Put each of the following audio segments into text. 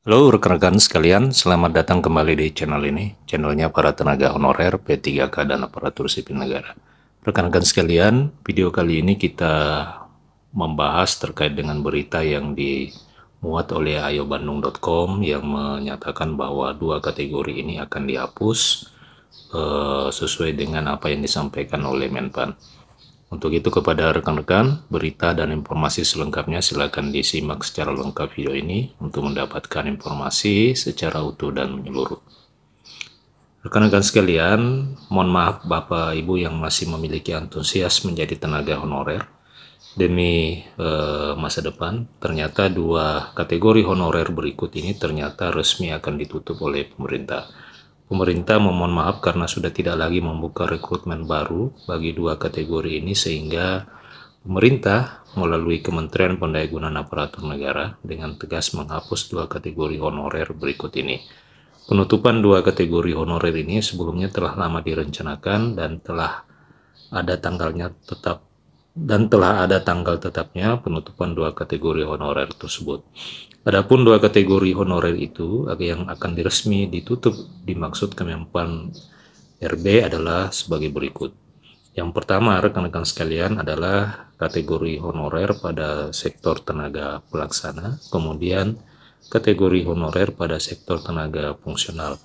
Halo rekan-rekan sekalian, selamat datang kembali di channel ini, channelnya para tenaga honorer P3K dan aparatur sipil negara. Rekan-rekan sekalian, video kali ini kita membahas terkait dengan berita yang dimuat oleh ayobandung.com yang menyatakan bahwa dua kategori ini akan dihapus sesuai dengan apa yang disampaikan oleh Menpan. Untuk itu kepada rekan-rekan, berita dan informasi selengkapnya silakan disimak secara lengkap video ini untuk mendapatkan informasi secara utuh dan menyeluruh. Rekan-rekan sekalian, mohon maaf Bapak Ibu yang masih memiliki antusias menjadi tenaga honorer demi masa depan. Ternyata dua kategori honorer berikut ini ternyata resmi akan ditutup oleh pemerintah. Pemerintah memohon maaf karena sudah tidak lagi membuka rekrutmen baru bagi dua kategori ini, sehingga pemerintah melalui Kementerian Pendayagunaan Aparatur Negara dengan tegas menghapus dua kategori honorer berikut ini. Penutupan dua kategori honorer ini sebelumnya telah lama direncanakan dan telah ada tanggal tetapnya penutupan dua kategori honorer tersebut. Adapun dua kategori honorer itu yang akan diresmi ditutup dimaksud Kemenpan RB adalah sebagai berikut. Yang pertama, rekan-rekan sekalian, adalah kategori honorer pada sektor tenaga pelaksana, kemudian kategori honorer pada sektor tenaga fungsional.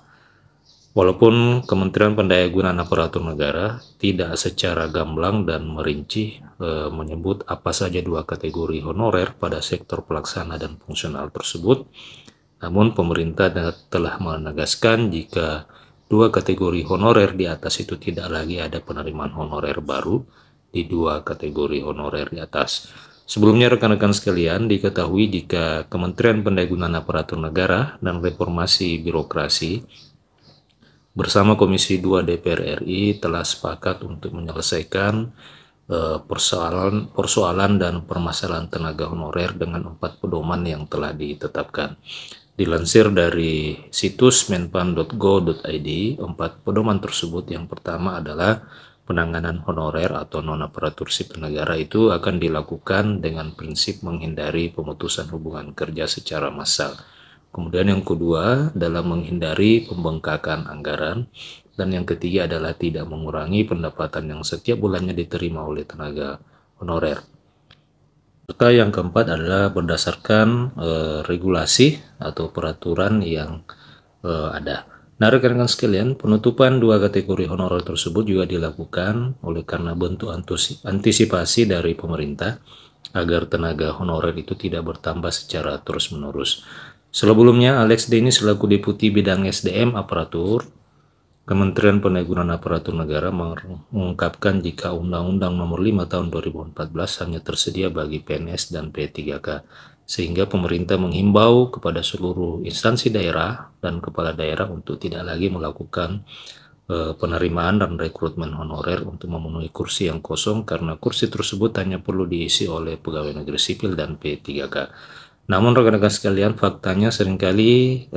Walaupun Kementerian Pendayagunaan Aparatur Negara tidak secara gamblang dan merinci menyebut apa saja dua kategori honorer pada sektor pelaksana dan fungsional tersebut, namun pemerintah telah menegaskan jika dua kategori honorer di atas itu tidak lagi ada penerimaan honorer baru di dua kategori honorer di atas. Sebelumnya rekan-rekan sekalian, diketahui jika Kementerian Pendayagunaan Aparatur Negara dan Reformasi Birokrasi bersama Komisi 2 DPR RI telah sepakat untuk menyelesaikan persoalan dan permasalahan tenaga honorer dengan 4 pedoman yang telah ditetapkan. Dilansir dari situs menpan.go.id, 4 pedoman tersebut yang pertama adalah penanganan honorer atau non-aparatur sipil negara itu akan dilakukan dengan prinsip menghindari pemutusan hubungan kerja secara massal. Kemudian yang kedua adalah menghindari pembengkakan anggaran, dan yang ketiga adalah tidak mengurangi pendapatan yang setiap bulannya diterima oleh tenaga honorer. Serta yang keempat adalah berdasarkan regulasi atau peraturan yang ada. Nah, rekan-rekan sekalian, penutupan dua kategori honorer tersebut juga dilakukan oleh karena bentuk antisipasi dari pemerintah agar tenaga honorer itu tidak bertambah secara terus-menerus. Sebelumnya, Alex Denny selaku Deputi Bidang SDM Aparatur Kementerian Pendayagunaan Aparatur Negara mengungkapkan jika Undang-Undang Nomor 5 Tahun 2014 hanya tersedia bagi PNS dan P3K, sehingga pemerintah menghimbau kepada seluruh instansi daerah dan kepala daerah untuk tidak lagi melakukan penerimaan dan rekrutmen honorer untuk memenuhi kursi yang kosong, karena kursi tersebut hanya perlu diisi oleh pegawai negeri sipil dan P3K. Namun rekan-rekan sekalian, faktanya seringkali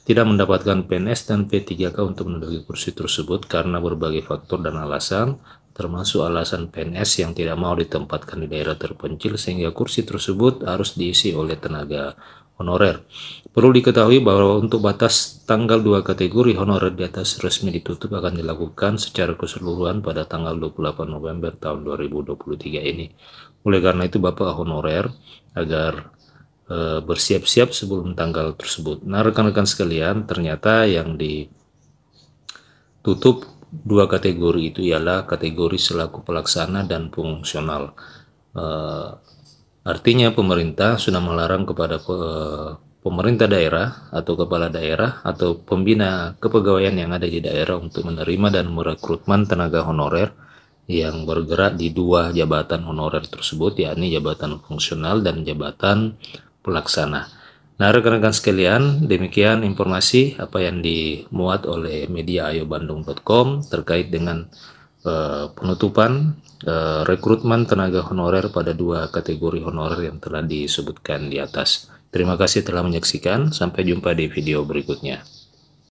tidak mendapatkan PNS dan P3K untuk menduduki kursi tersebut karena berbagai faktor dan alasan, termasuk alasan PNS yang tidak mau ditempatkan di daerah terpencil sehingga kursi tersebut harus diisi oleh tenaga honorer. Perlu diketahui bahwa untuk batas tanggal dua kategori honorer di atas resmi ditutup akan dilakukan secara keseluruhan pada tanggal 28 November tahun 2023 ini. Oleh karena itu Bapak honorer agar bersiap-siap sebelum tanggal tersebut. Nah, rekan-rekan sekalian, ternyata yang ditutup dua kategori itu ialah kategori selaku pelaksana dan fungsional. Artinya pemerintah sudah melarang kepada pemerintah daerah atau kepala daerah atau pembina kepegawaian yang ada di daerah untuk menerima dan merekrutmen tenaga honorer yang bergerak di dua jabatan honorer tersebut, yakni jabatan fungsional dan jabatan pelaksana. Nah, rekan-rekan sekalian, demikian informasi apa yang dimuat oleh media ayobandung.com terkait dengan penutupan rekrutmen tenaga honorer pada dua kategori honorer yang telah disebutkan di atas. Terima kasih telah menyaksikan, sampai jumpa di video berikutnya.